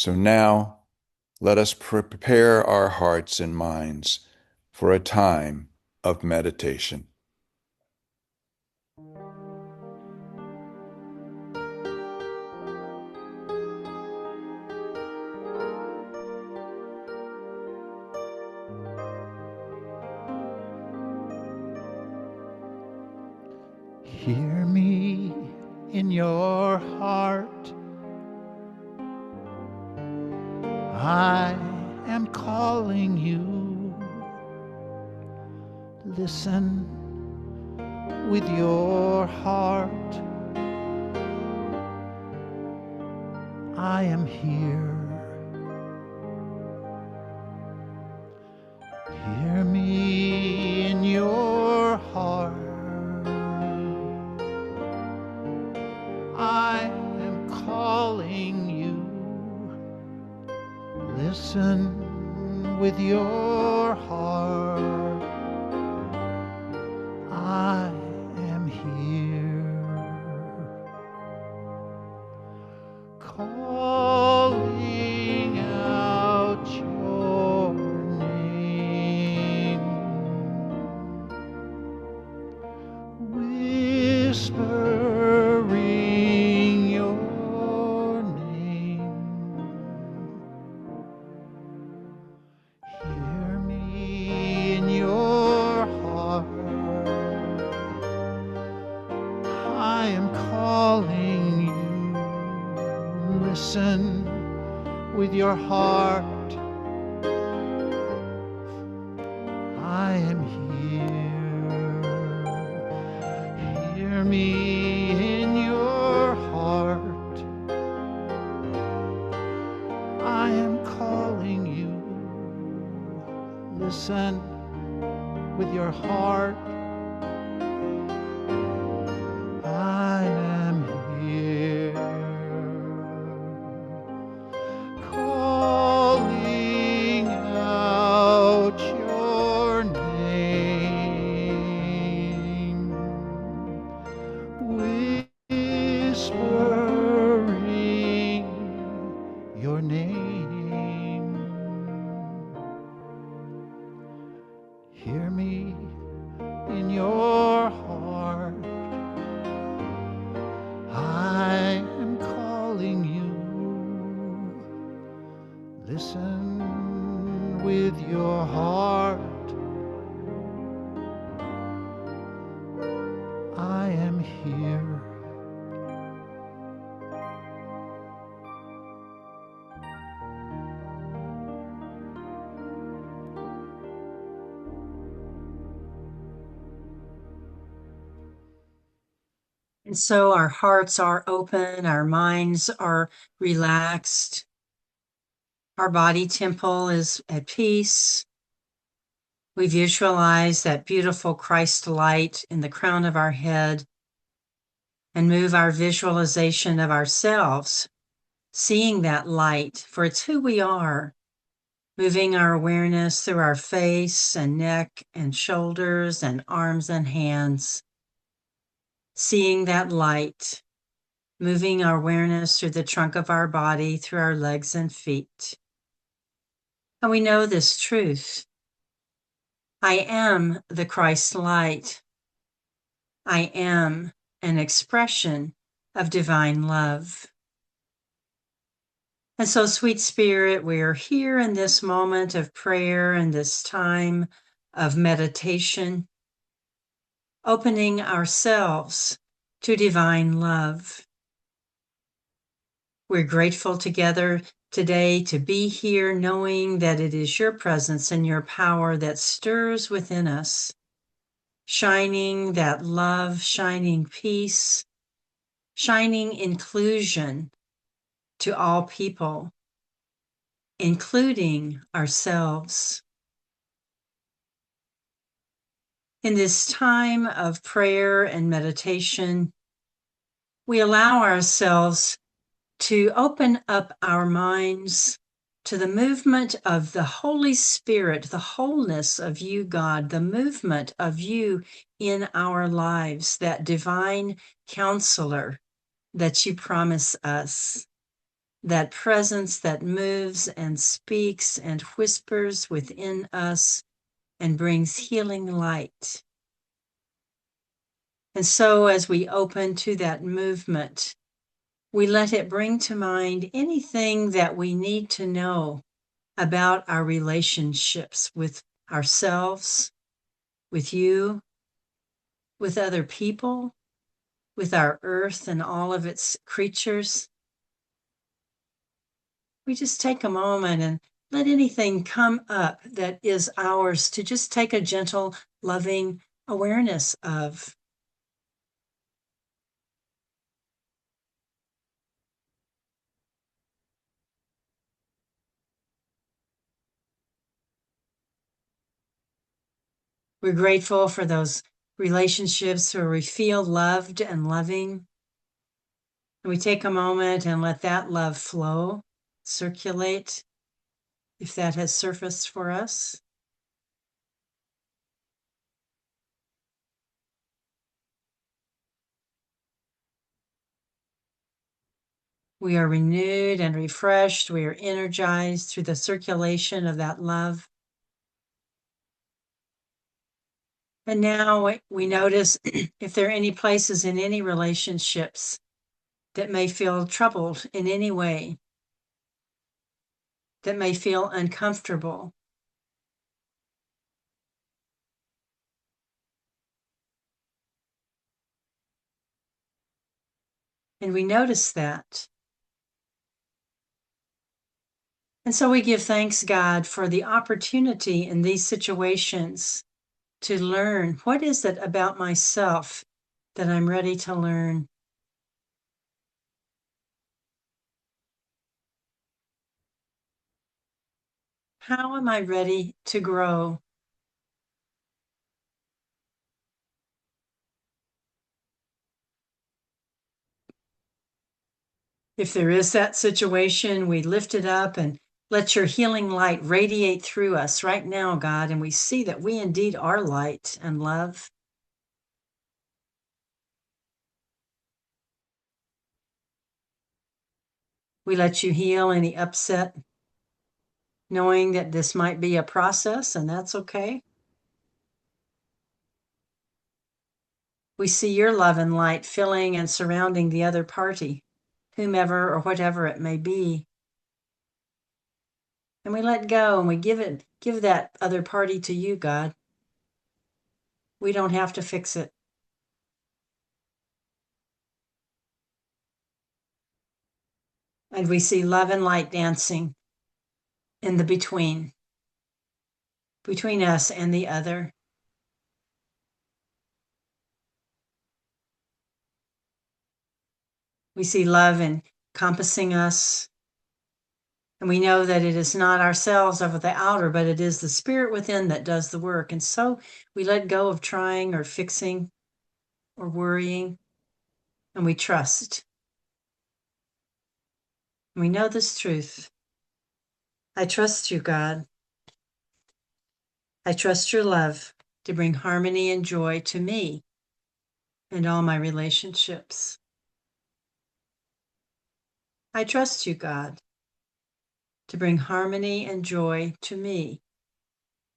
So now let us prepare our hearts and minds for a time of meditation. Hear me in your heart. I am calling you. Listen with your heart. I am here. Hear me in your heart. I am calling you. Listen with your heart. I am here. Calling out your name. Whispering your name. Hear me in your heart. I am calling you. Listen with your heart. I am here. Hear me in your heart. I am calling you. Listen with your heart. I am here. Calling out your name. Whispering your name. Hear me in your heart. I am calling you. Listen with your heart. I am here. And so our hearts are open, our minds are relaxed, our body temple is at peace. We visualize that beautiful Christ light in the crown of our head and move our visualization of ourselves, seeing that light, for it's who we are, moving our awareness through our face and neck and shoulders and arms and hands, seeing that light, moving our awareness through the trunk of our body, through our legs and feet. And we know this truth. I am the Christ light. I am an expression of divine love. And so, sweet Spirit, we are here in this moment of prayer and this time of meditation, opening ourselves to divine love. We're grateful together today to be here, knowing that it is your presence and your power that stirs within us, shining that love, shining peace, shining inclusion to all people, including ourselves. In this time of prayer and meditation, we allow ourselves to open up our minds to the movement of the Holy Spirit, the wholeness of you, God, the movement of you in our lives, that divine counselor that you promise us. that presence that moves and speaks and whispers within us and brings healing light. And so as we open to that movement, we let it bring to mind anything that we need to know about our relationships with ourselves, with you, with other people, with our earth and all of its creatures. We just take a moment and let anything come up that is ours to just take a gentle, loving awareness of. We're grateful for those relationships where we feel loved and loving. And we take a moment and let that love flow, circulate, if that has surfaced for us. We are renewed and refreshed. We are energized through the circulation of that love. And now we notice if there are any places in any relationships that may feel troubled in any way, that may feel uncomfortable. And we notice that. And so we give thanks, God, for the opportunity in these situations to learn what is it about myself that I'm ready to learn. How am I ready to grow? If there is that situation, we lift it up and let your healing light radiate through us right now, God, and we see that we indeed are light and love. We let you heal any upset, knowing that this might be a process, and that's okay. We see your love and light filling and surrounding the other party, whomever or whatever it may be. And we let go and we give that other party to you, God. We don't have to fix it. And we see love and light dancing in the between us and the other. We see love encompassing us. And we know that it is not ourselves of the outer, but it is the spirit within that does the work. And so we let go of trying or fixing or worrying, and we trust. And we know this truth. I trust you, God. I trust your love to bring harmony and joy to me and all my relationships. I trust you, God, to bring harmony and joy to me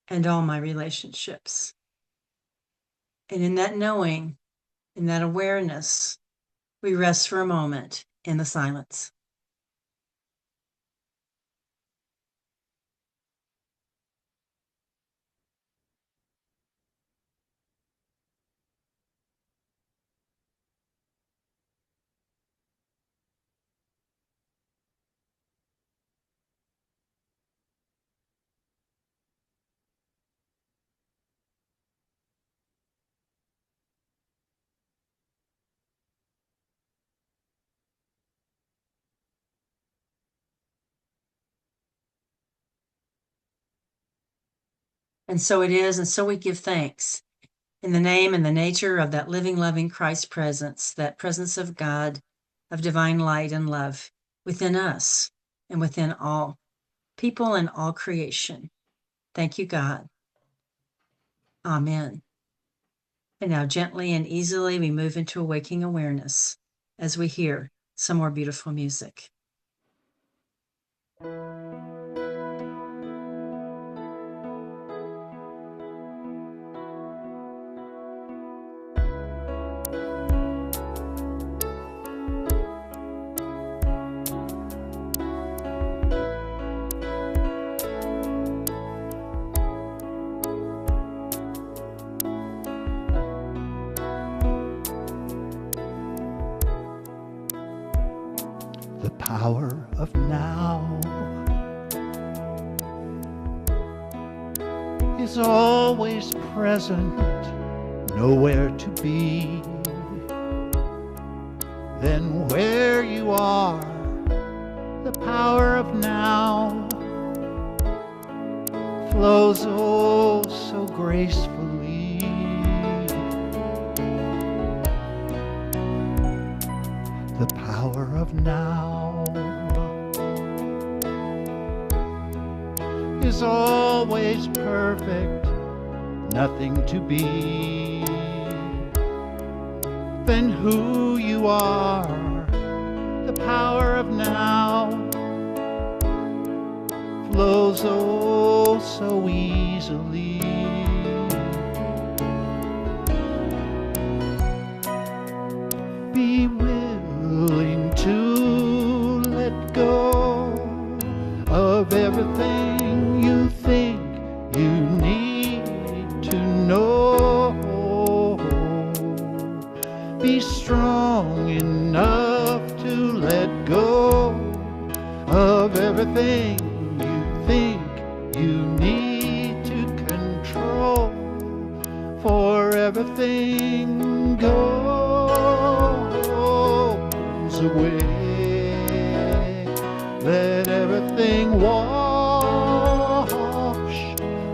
and all my relationships. And in that knowing, in that awareness, we rest for a moment in the silence. And so it is, and so we give thanks in the name and the nature of that living, loving Christ presence, that presence of God, of divine light and love within us and within all people and all creation. Thank you, God. Amen. And now gently and easily we move into a waking awareness as we hear some more beautiful music. The power of now is always present, nowhere to be. Then where you are, the power of now flows oh so gracefully. The power of now is always perfect, nothing to be. Then who you are, the power of now flows oh so easily. Be willing to let go of everything you think you need to know. Be strong enough to let go of everything you think you need to control, for everything goes away. Let everything wash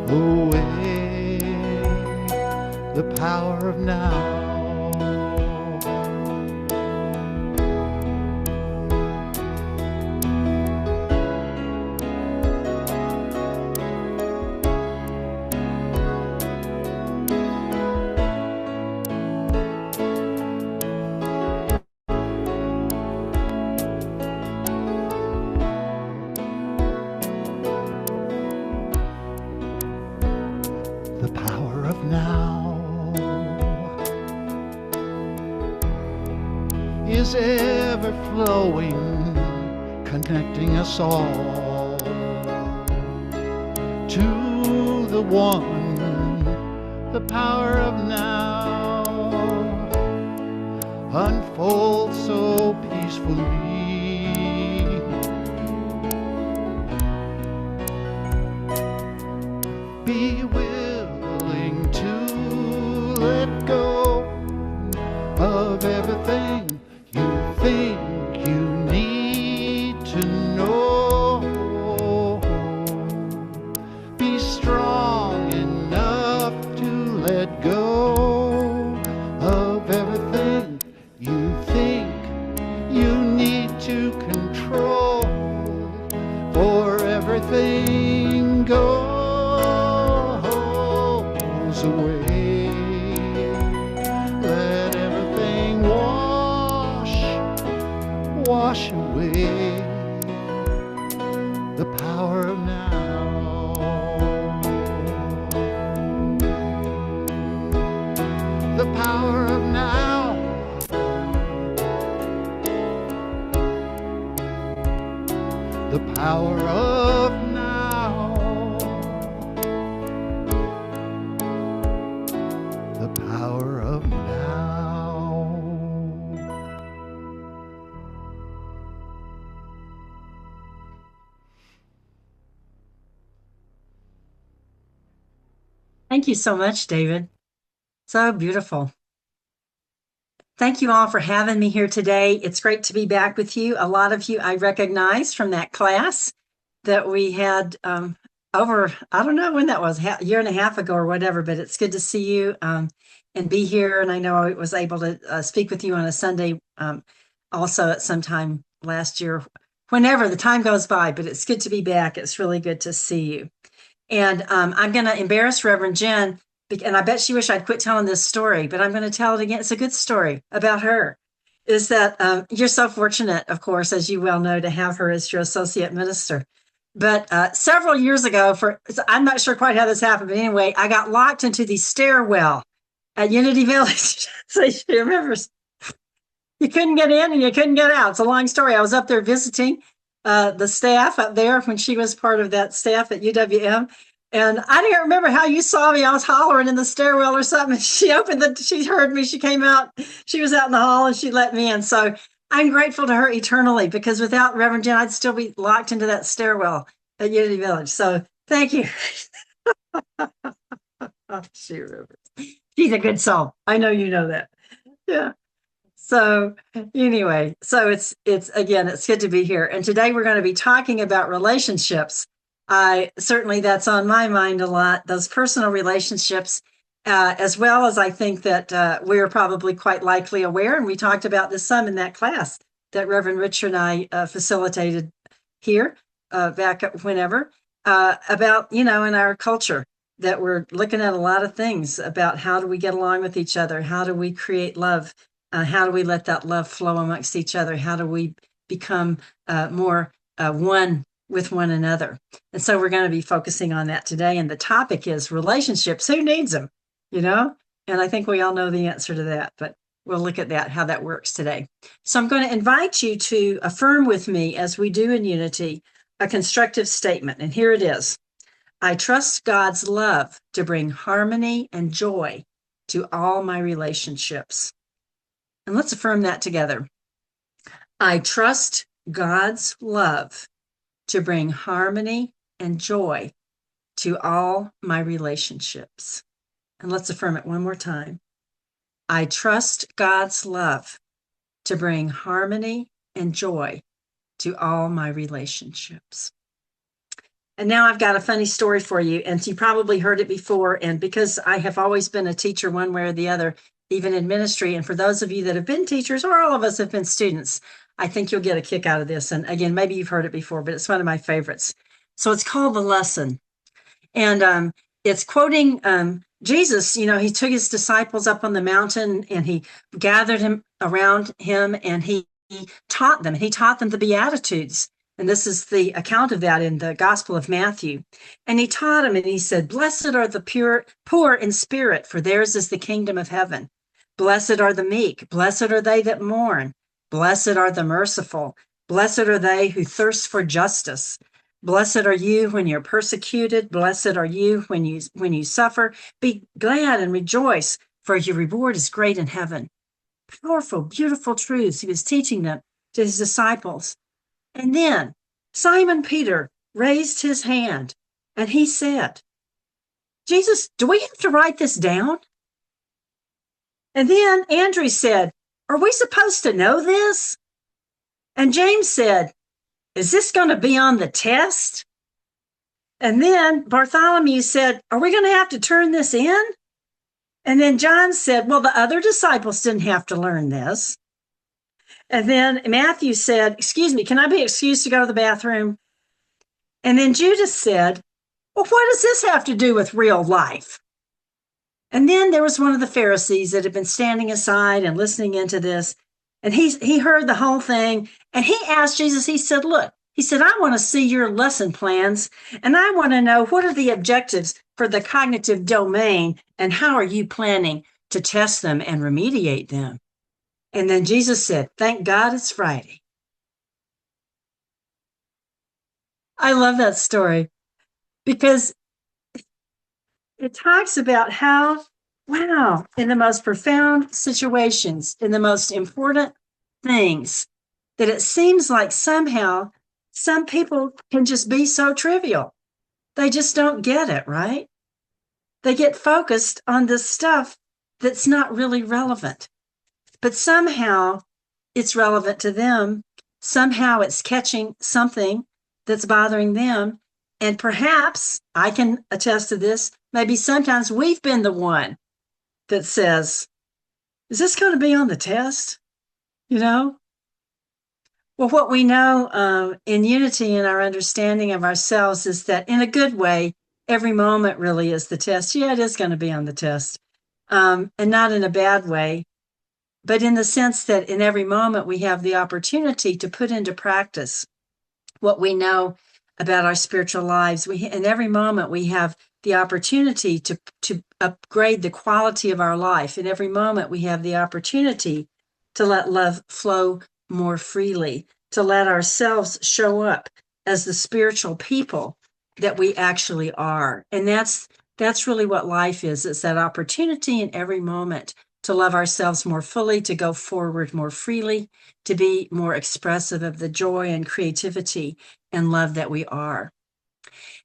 away. The power of now. The power of now is ever flowing, connecting us all to the one. The power of now unfolds so peacefully. Be willing to let go of everything you think you need to know. Be strong enough to let go of everything you think you need to control, for everything goes away. Let everything wash away. The power of now. The power of now. The power of now. The power of now. Thank you so much, David. So beautiful. Thank you all for having me here today. It's great to be back with you. A lot of you I recognize from that class that we had over, I don't know when that was, a year and a half ago or whatever, but it's good to see you and be here. And I know I was able to speak with you on a Sunday also at some time last year, whenever the time goes by, but it's good to be back. It's really good to see you. And I'm going to embarrass Reverend Jen, and I bet she wish I'd quit telling this story, but I'm going to tell it again. It's a good story about her. is that you're so fortunate, of course, as you well know, to have her as your associate minister. But several years ago, I'm not sure quite how this happened, but anyway, I got locked into the stairwell at Unity Village. So she remembers you couldn't get in and you couldn't get out. It's a long story. I was up there visiting the staff up there when she was part of that staff at UWM. And I didn't remember how you saw me. I was hollering in the stairwell or something. She heard me. She came out. She was out in the hall and she let me in. So I'm grateful to her eternally, because without Reverend Jen, I'd still be locked into that stairwell at Unity Village. So thank you. She remembers. She's a good soul. I know you know that. Yeah. So anyway, it's again, it's good to be here. And today we're going to be talking about relationships. Certainly that's on my mind a lot, those personal relationships, as well as I think that we're probably quite likely aware, and we talked about this some in that class that Reverend Richard and I facilitated here back whenever, about, in our culture, that we're looking at a lot of things about how do we get along with each other? How do we create love? How do we let that love flow amongst each other? How do we become more one with one another? And so we're going to be focusing on that today. And the topic is relationships. Who needs them? And I think we all know the answer to that, but we'll look at that, how that works today. So I'm going to invite you to affirm with me, as we do in Unity, a constructive statement. And here it is. I trust God's love to bring harmony and joy to all my relationships. And let's affirm that together. I trust God's love to bring harmony and joy to all my relationships. And let's affirm it one more time. I trust God's love to bring harmony and joy to all my relationships. And now I've got a funny story for you, and you probably heard it before. And because I have always been a teacher one way or the other, even in ministry, and for those of you that have been teachers, or all of us have been students, I think you'll get a kick out of this. And again, maybe you've heard it before, but it's one of my favorites. So it's called The Lesson. And it's quoting Jesus. He took his disciples up on the mountain and he gathered him around him, and he taught them. He taught them the Beatitudes. And this is the account of that in the Gospel of Matthew. And he taught them, and he said, "Blessed are the poor in spirit, for theirs is the kingdom of heaven. Blessed are the meek. Blessed are they that mourn. Blessed are the merciful. Blessed are they who thirst for justice. Blessed are you when you're persecuted. Blessed are you when you suffer. Be glad and rejoice, for your reward is great in heaven." Powerful, beautiful truths he was teaching them to his disciples. And then Simon Peter raised his hand and he said, "Jesus, do we have to write this down?" And then Andrew said, "Are we supposed to know this?" And James said, "Is this going to be on the test?" And then Bartholomew said, "Are we going to have to turn this in?" And then John said, "Well, the other disciples didn't have to learn this." And then Matthew said, "Excuse me, can I be excused to go to the bathroom?" And then Judas said, "Well, what does this have to do with real life?" And then there was one of the Pharisees that had been standing aside and listening into this. And he heard the whole thing. And he asked Jesus, he said, "Look," he said, "I want to see your lesson plans. And I want to know, what are the objectives for the cognitive domain? And how are you planning to test them and remediate them?" And then Jesus said, "Thank God it's Friday." I love that story because it talks about how, wow, in the most profound situations, in the most important things, that it seems like somehow some people can just be so trivial. They just don't get it, right? They get focused on this stuff that's not really relevant. But somehow it's relevant to them. Somehow it's catching something that's bothering them. And perhaps, I can attest to this, maybe sometimes we've been the one that says, "Is this going to be on the test?" Well, what we know in unity in our understanding of ourselves is that, in a good way, every moment really is the test. Yeah, it is going to be on the test. And not in a bad way. but in the sense that in every moment we have the opportunity to put into practice what we know about our spiritual lives. In every moment we have the opportunity to upgrade the quality of our life. In every moment we have the opportunity to let love flow more freely, to let ourselves show up as the spiritual people that we actually are. And that's really what life is. It's that opportunity in every moment to love ourselves more fully, to go forward more freely, to be more expressive of the joy and creativity and love that we are.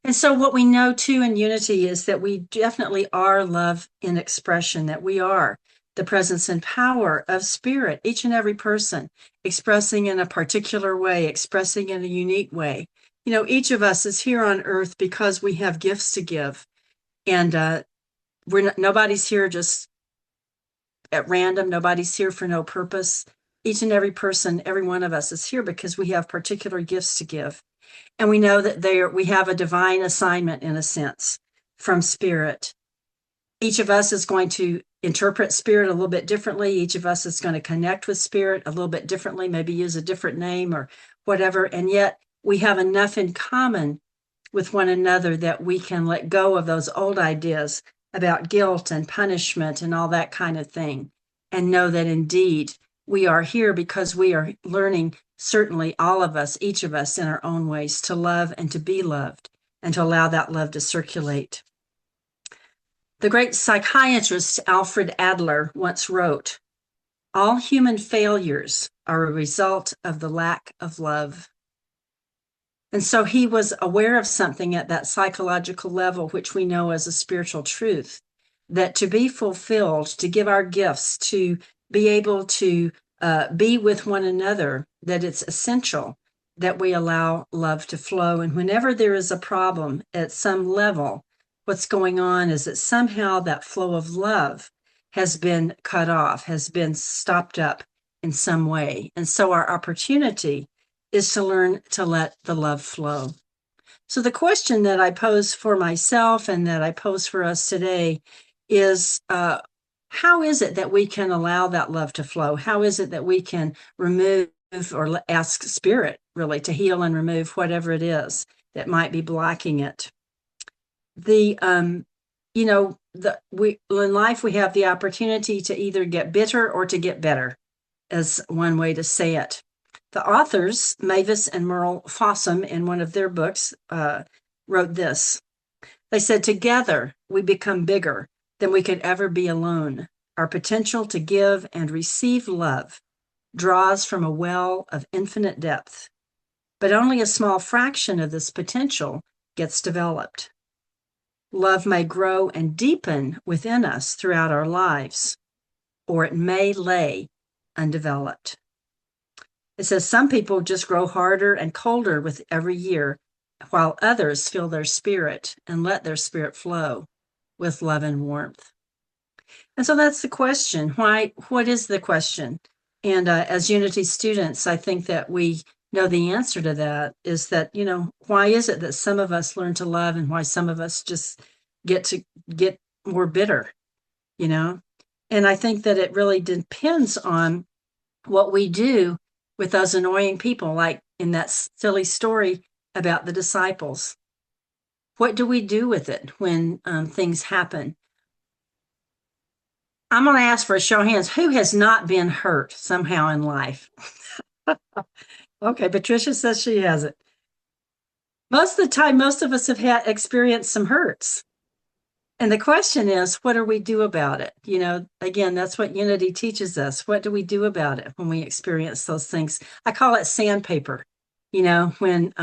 And so what we know too in unity is that we definitely are love in expression, that we are the presence and power of spirit, each and every person expressing in a particular way, expressing in a unique way. You know, each of us is here on earth because we have gifts to give. And nobody's here just at random. Nobody's here for no purpose. Each and every person, every one of us is here because we have particular gifts to give. And we know that we have a divine assignment, in a sense, from spirit. Each of us is going to interpret spirit a little bit differently. Each of us is going to connect with spirit a little bit differently, maybe use a different name or whatever. And yet we have enough in common with one another that we can let go of those old ideas about guilt and punishment and all that kind of thing, and know that indeed we are here because we are learning, certainly all of us, each of us in our own ways, to love and to be loved and to allow that love to circulate. The great psychiatrist Alfred Adler once wrote, "All human failures are a result of the lack of love." And so he was aware of something at that psychological level, which we know as a spiritual truth, that to be fulfilled, to give our gifts, to be able to be with one another, that it's essential that we allow love to flow. And whenever there is a problem at some level, what's going on is that somehow that flow of love has been cut off, has been stopped up in some way. And so our opportunity is to learn to let the love flow. So the question that I pose for myself and that I pose for us today is, how is it that we can allow that love to flow? How is it that we can remove or ask spirit really to heal and remove whatever it is that might be blocking it? In life we have the opportunity to either get bitter or to get better, as one way to say it. The authors, Mavis and Merle Fossum, in one of their books, wrote this. They said, "Together we become bigger than we could ever be alone. Our potential to give and receive love draws from a well of infinite depth, but only a small fraction of this potential gets developed. Love may grow and deepen within us throughout our lives, or it may lay undeveloped." It says some people just grow harder and colder with every year, while others fill their spirit and let their spirit flow with love and warmth. And so that's the question. What is the question? And as Unity students, I think that we know the answer to that is that, why is it that some of us learn to love and why some of us just get more bitter, And I think that it really depends on what we do with those annoying people, like in that silly story about the disciples. What do we do with it when things happen? I'm going to ask for a show of hands. Who has not been hurt somehow in life? Okay, Patricia says she hasn't. Most of the time, most of us have experienced some hurts. And the question is, what do we do about it? Again, that's what Unity teaches us. What do we do about it when we experience those things? I call it sandpaper, when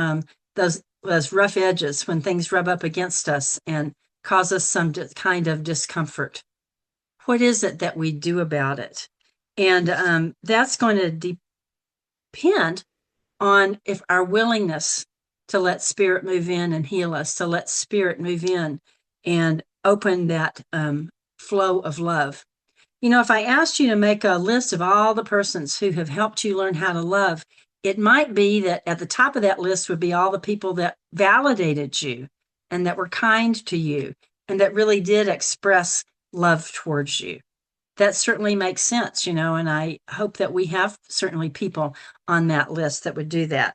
those rough edges, when things rub up against us and cause us some kind of discomfort. What is it that we do about it? And that's going to depend on if our willingness to let spirit move in and heal us, to let spirit move in and open that flow of love. If I asked you to make a list of all the persons who have helped you learn how to love, it might be that at the top of that list would be all the people that validated you and that were kind to you and that really did express love towards you. that certainly makes sense, and I hope that we have certainly people on that list that would do that.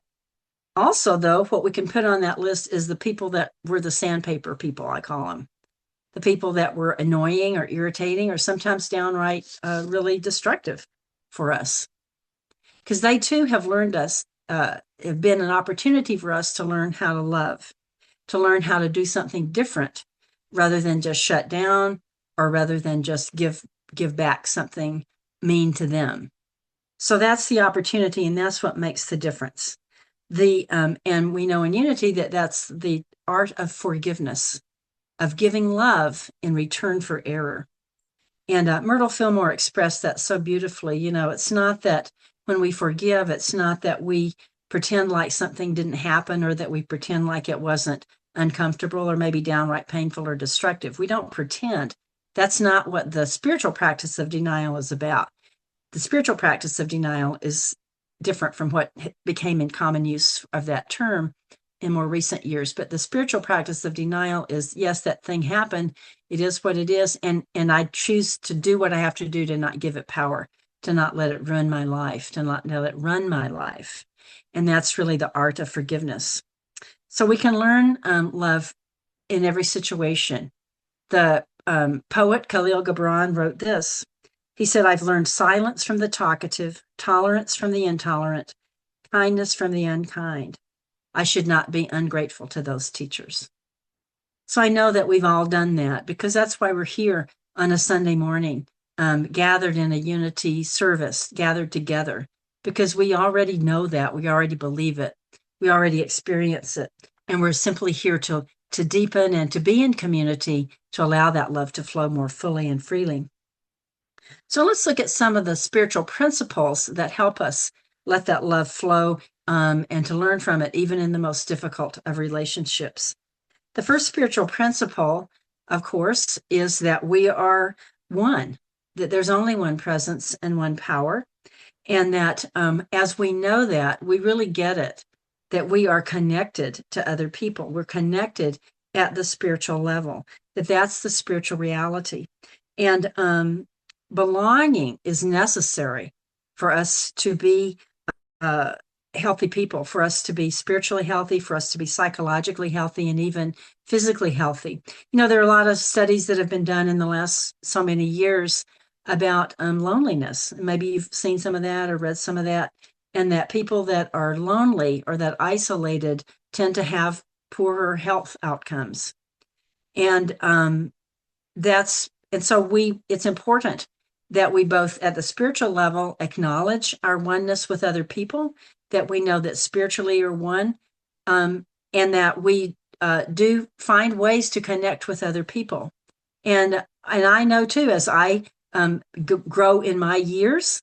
Also, though, what we can put on that list is the people that were the sandpaper people, I call them. The people that were annoying or irritating or sometimes downright really destructive for us. Because they too have learned us, have been an opportunity for us to learn how to love, to learn how to do something different rather than just shut down or rather than just give back something mean to them. So that's the opportunity, and that's what makes the difference. And we know in unity that that's the art of forgiveness, of giving love in return for error. And Myrtle Fillmore expressed that so beautifully. It's not that when we forgive, it's not that we pretend like something didn't happen or that we pretend like it wasn't uncomfortable or maybe downright painful or destructive. We don't pretend. That's not what the spiritual practice of denial is about. The spiritual practice of denial is different from what became in common use of that term in more recent years. But the spiritual practice of denial is, yes, that thing happened. It is what it is. And I choose to do what I have to do to not give it power, to not let it ruin my life, to not let it run my life. And that's really the art of forgiveness. So we can learn love in every situation. The poet Khalil Gibran wrote this. He said, I've learned silence from the talkative, tolerance from the intolerant, kindness from the unkind. I should not be ungrateful to those teachers. So I know that we've all done that because that's why we're here on a Sunday morning, gathered in a unity service, gathered together, because we already know that. We already believe it. We already experience it. And we're simply here to deepen and to be in community, to allow that love to flow more fully and freely. So let's look at some of the spiritual principles that help us let that love flow and to learn from it, even in the most difficult of relationships. The first spiritual principle, of course, is that we are one, that there's only one presence and one power, and that as we know that, we really get it, that we are connected to other people. We're connected at the spiritual level, that that's the spiritual reality. And belonging is necessary for us to be healthy people, for us to be spiritually healthy, for us to be psychologically healthy, and even physically healthy. There are a lot of studies that have been done in the last so many years about loneliness. Maybe you've seen some of that or read some of that, and that people that are lonely or that isolated tend to have poorer health outcomes. And it's important that we both at the spiritual level acknowledge our oneness with other people, that we know that spiritually are one, and that we do find ways to connect with other people. And I know too, as I grow in my years,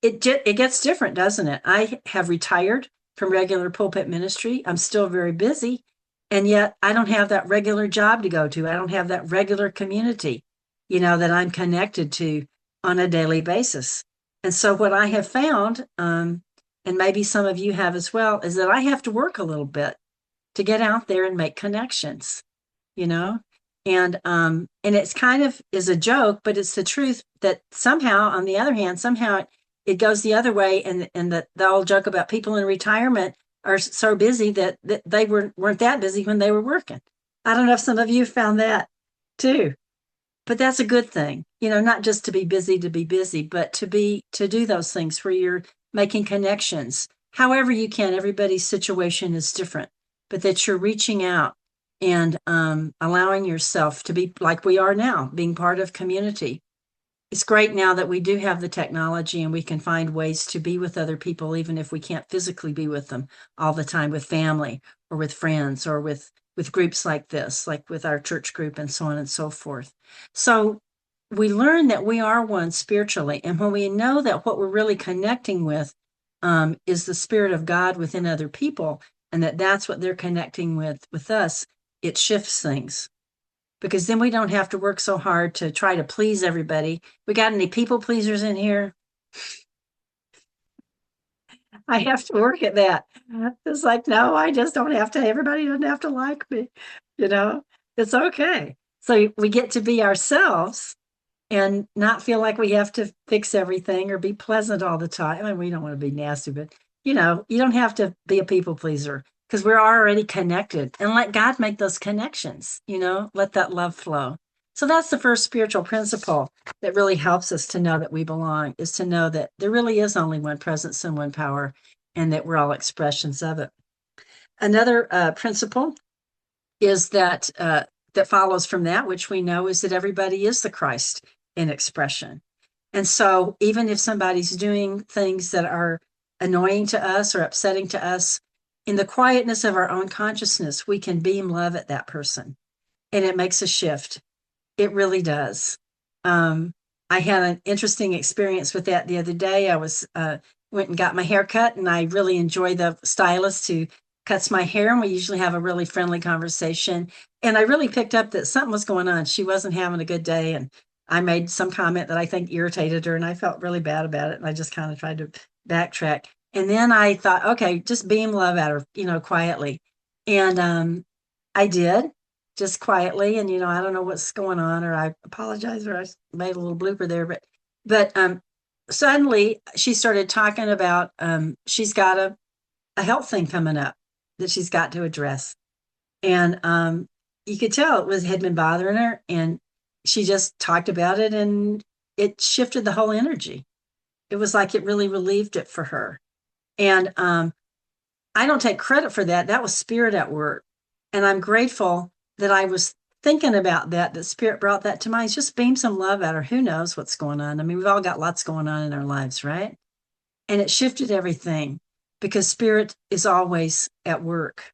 it gets different, doesn't it? I have retired from regular pulpit ministry. I'm still very busy, and yet I don't have that regular job to go to. I don't have that regular community, that I'm connected to on a daily basis. And so what I have found, and maybe some of you have as well, is that I have to work a little bit to get out there and make connections, and it's kind of is a joke, but it's the truth that somehow, on the other hand, somehow it goes the other way, and that the old joke about people in retirement are so busy that they weren't that busy when they were working. I don't know if some of you found that too. But that's a good thing, not just to be busy, but to do those things where you're making connections. However you can, everybody's situation is different, but that you're reaching out and allowing yourself to be like we are now, being part of community. It's great now that we do have the technology and we can find ways to be with other people, even if we can't physically be with them all the time, with family or with friends or with groups like this, like with our church group and so on and so forth. So we learn that we are one spiritually. And when we know that what we're really connecting with is the Spirit of God within other people, and that's what they're connecting with us, it shifts things. Because then we don't have to work so hard to try to please everybody. We got any people pleasers in here? I have to work at that. It's like, no, I just don't have to. Everybody doesn't have to like me. It's okay. So we get to be ourselves and not feel like we have to fix everything or be pleasant all the time. I mean, we don't want to be nasty, but you don't have to be a people pleaser because we're already connected, and let God make those connections, let that love flow. So that's the first spiritual principle that really helps us to know that we belong, is to know that there really is only one presence and one power, and that we're all expressions of it. Another principle is that follows from that, which we know, is that everybody is the Christ in expression. And so even if somebody's doing things that are annoying to us or upsetting to us, in the quietness of our own consciousness, we can beam love at that person. And it makes a shift. It really does. I had an interesting experience with that the other day. I went and got my hair cut, and I really enjoy the stylist who cuts my hair, and we usually have a really friendly conversation. And I really picked up that something was going on. She wasn't having a good day, and I made some comment that I think irritated her, and I felt really bad about it. And I just kind of tried to backtrack. And then I thought, okay, just beam love at her, quietly. And I did, just quietly. And, I don't know what's going on, or I apologize, or I made a little blooper there. But suddenly she started talking about she's got a health thing coming up that she's got to address. And you could tell had been bothering her. And she just talked about it, and it shifted the whole energy. It was like it really relieved it for her. And I don't take credit for that. That was spirit at work. And I'm grateful that I was thinking about that spirit brought that to mind. Just beam some love at her. Who knows what's going on? I mean, we've all got lots going on in our lives, right? And it shifted everything because spirit is always at work.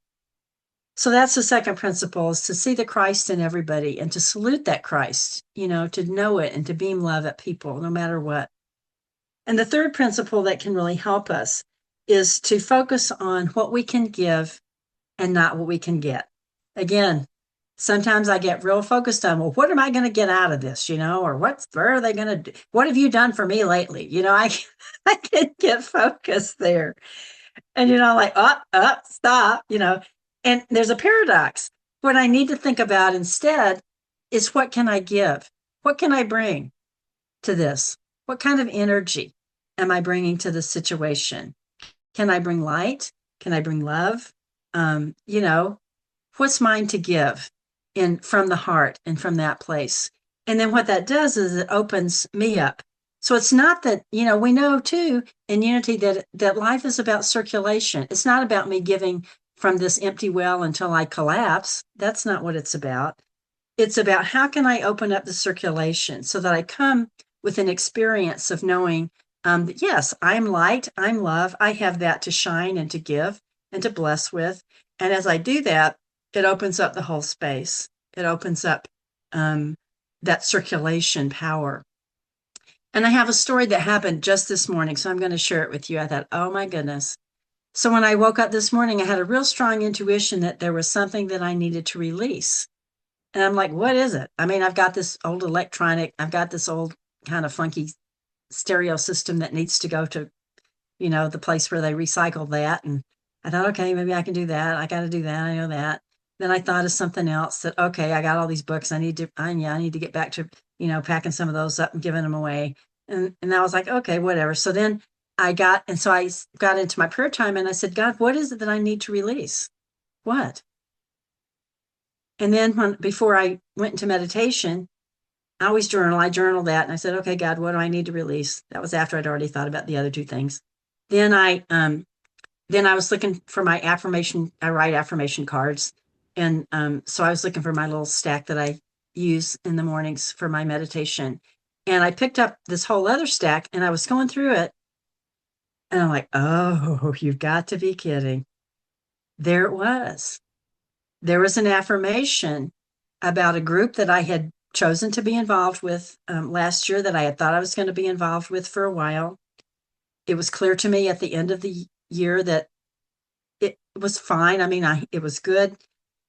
So that's the second principle, is to see the Christ in everybody and to salute that Christ, to know it and to beam love at people no matter what. And the third principle that can really help us is to focus on what we can give and not what we can get. Again, sometimes I get real focused on, well, what am I going to get out of this, or where are they going to do? What have you done for me lately? I can get focused there. And, like, stop, and there's a paradox. What I need to think about instead is, what can I give? What can I bring to this? What kind of energy am I bringing to the situation? Can I bring light? Can I bring love? What's mine to give from the heart and from that place? And then what that does is it opens me up. So it's not that, we know too in unity that life is about circulation. It's not about me giving from this empty well until I collapse. That's not what it's about. It's about, how can I open up the circulation so that I come with an experience of knowing that, yes, I'm light, I'm love, I have that to shine and to give and to bless with. And as I do that, it opens up the whole space. It opens up that circulation power. And I have a story that happened just this morning, so I'm going to share it with you. I thought, oh my goodness. So when I woke up this morning, I had a real strong intuition that there was something that I needed to release. And I'm like, what is it? I mean, I've got this old I've got this old kind of funky stereo system that needs to go to, the place where they recycle that. And I thought, okay, maybe I can do that. I got to do that. I know that. Then I thought of something else that, okay, I got all these books. I need to get back to, packing some of those up and giving them away. And I was like, okay, whatever. So then I got into my prayer time, and I said, God, what is it that I need to release? What? And then before I went into meditation, I always journal. I journaled that, and I said, okay, God, what do I need to release? That was after I'd already thought about the other two things. Then I was looking for my affirmation. I write affirmation cards. And so I was looking for my little stack that I use in the mornings for my meditation. And I picked up this whole other stack, and I was going through it. And I'm like, oh, you've got to be kidding. There it was. There was an affirmation about a group that I had chosen to be involved with last year, that I had thought I was going to be involved with for a while. It was clear to me at the end of the year that it was fine. I mean, it was good,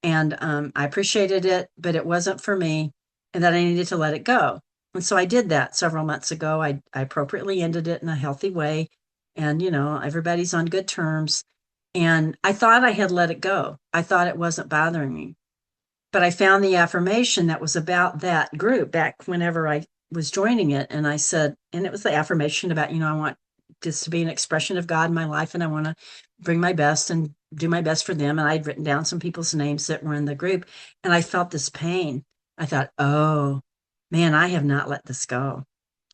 and I appreciated it, but it wasn't for me, and that I needed to let it go. And so I did that several months ago. I appropriately ended it in a healthy way, and everybody's on good terms. And I thought I had let it go. I thought it wasn't bothering me. But I found the affirmation that was about that group back whenever I was joining it, and I said, and it was the affirmation about, I want this to be an expression of God in my life, and I want to bring my best and do my best for them. And I'd written down some people's names that were in the group, and I felt this pain. I thought, oh man, I have not let this go.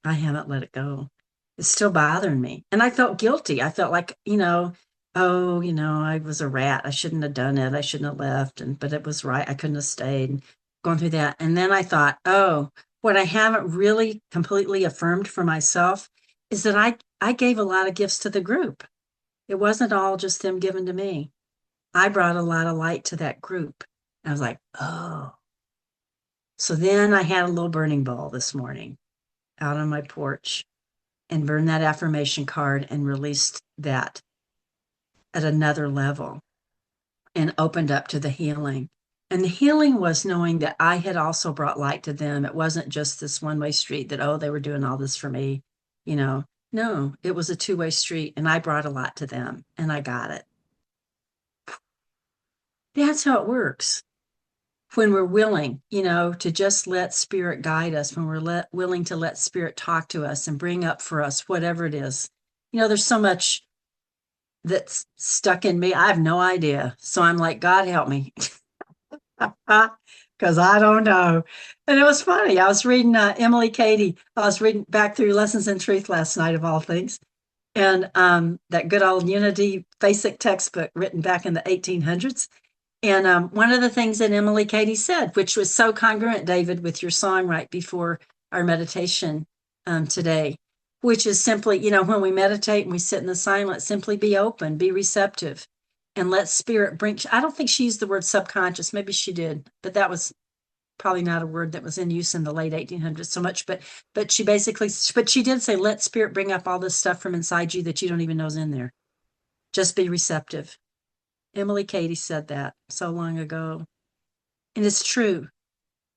I haven't let it go. It's still bothering me. And I felt guilty. I felt like, oh, I was a rat. I shouldn't have done it. I shouldn't have left. But it was right. I couldn't have stayed. Going through that. And then I thought, oh, what I haven't really completely affirmed for myself is that I gave a lot of gifts to the group. It wasn't all just them given to me. I brought a lot of light to that group. I was like, oh. So then I had a little burning bowl this morning out on my porch and burned that affirmation card and released that at another level and opened up to the healing. And the healing was knowing that I had also brought light to them. It wasn't just this one-way street that, oh, they were doing all this for me. No, it was a two-way street, and I brought a lot to them, and I got it. That's how it works. When we're willing, to just let spirit guide us, when we're willing to let spirit talk to us and bring up for us whatever it is. There's so much that's stuck in me. I have no idea. So I'm like, God help me. Because I don't know. And it was funny. I was reading Emily Cady. I was reading back through Lessons in Truth last night, of all things. And that good old Unity basic textbook written back in the 1800s. And one of the things that Emily Cady said, which was so congruent, David, with your song right before our meditation today, which is simply, when we meditate and we sit in the silence, simply be open, be receptive, and let spirit bring. I don't think she used the word subconscious. Maybe she did, but that was probably not a word that was in use in the late 1800s so much. But she did say, let spirit bring up all this stuff from inside you that you don't even know is in there. Just be receptive. Emily Cady said that so long ago. And it's true.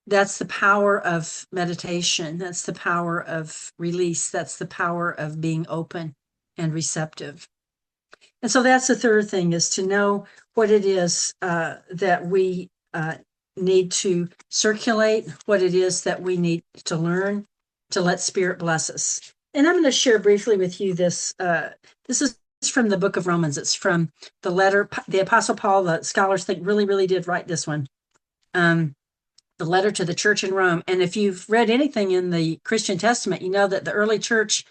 That's the power of meditation. That's the power of release. That's the power of being open and receptive. And so that's the third thing, is to know what it is that we need to circulate, what it is that we need to learn to let spirit bless us. And I'm going to share briefly with you this. This is from the book of Romans. It's from the letter, the Apostle Paul. The scholars think really did write this one. The letter to the church in Rome. And if you've read anything in the Christian Testament, you know that the early church,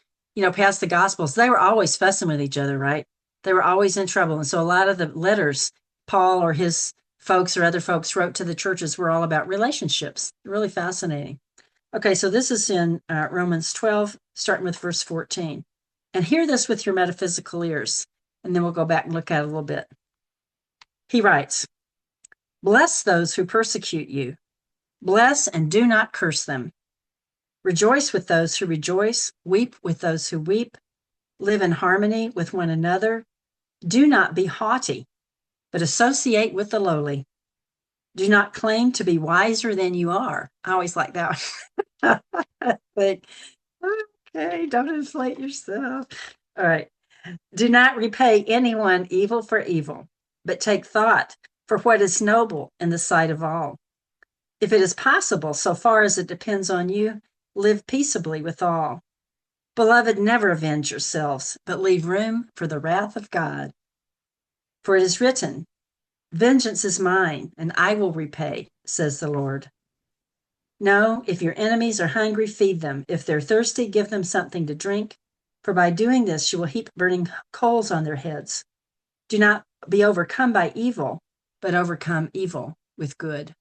past the Gospels, they were always fussing with each other, right? They were always in trouble. And so a lot of the letters Paul or his folks or other folks wrote to the churches were all about relationships. Really fascinating. Okay, so this is in Romans 12, starting with verse 14. And hear this with your metaphysical ears, and then we'll go back and look at it a little bit. He writes, bless those who persecute you. Bless and do not curse them. Rejoice with those who rejoice. Weep with those who weep. Live in harmony with one another. Do not be haughty, but associate with the lowly. Do not claim to be wiser than you are. I always like that one. Like, okay, don't inflate yourself. All right. Do not repay anyone evil for evil, but take thought for what is noble in the sight of all. If it is possible, so far as it depends on you, live peaceably with all. Beloved, never avenge yourselves, but leave room for the wrath of God. For it is written, vengeance is mine, and I will repay, says the Lord. No, if your enemies are hungry, feed them. If they're thirsty, give them something to drink. For by doing this, you will heap burning coals on their heads. Do not be overcome by evil, but overcome evil with good.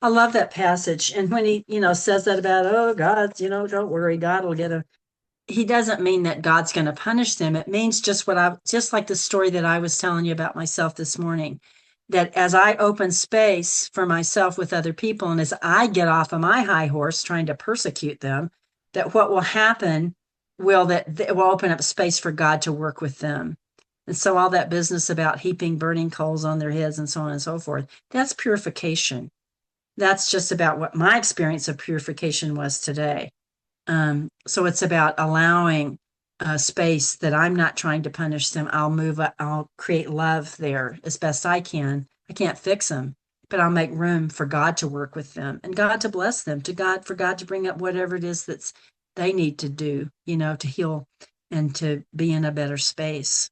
I love that passage. And when he, says that about, oh, God, don't worry, God will get a, he doesn't mean that God's going to punish them. It means just like the story that I was telling you about myself this morning, that as I open space for myself with other people, and as I get off of my high horse trying to persecute them, that what will happen that it will open up space for God to work with them. And so all that business about heaping burning coals on their heads and so on and so forth, that's purification. That's just about what my experience of purification was today. So it's about allowing space that I'm not trying to punish them. I'll create love there as best I can. I can't fix them, but I'll make room for God to work with them and God to bless them, for God to bring up whatever it is that's they need to do, to heal and to be in a better space.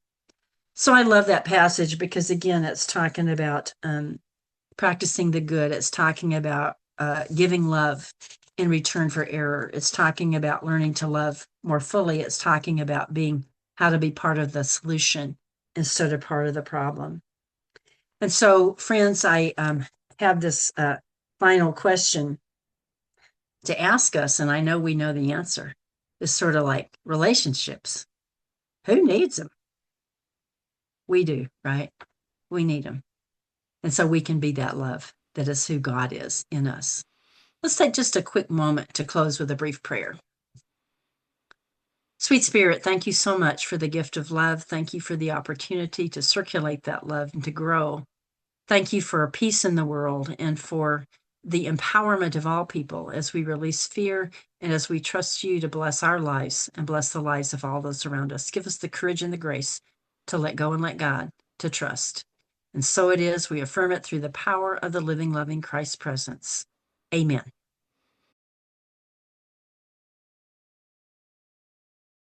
So I love that passage because, again, it's talking about practicing the good. It's talking about giving love in return for error. It's talking about learning to love more fully. It's talking about how to be part of the solution instead of part of the problem. And so, friends, I have this final question to ask us, and I know we know the answer. It's sort of like relationships. Who needs them? We do, right? We need them. And so we can be that love that is who God is in us. Let's take just a quick moment to close with a brief prayer. Sweet Spirit, thank you so much for the gift of love. Thank you for the opportunity to circulate that love and to grow. Thank you for peace in the world and for the empowerment of all people as we release fear and as we trust you to bless our lives and bless the lives of all those around us. Give us the courage and the grace to let go and let God, to trust. And so it is. We affirm it through the power of the living, loving Christ presence. Amen.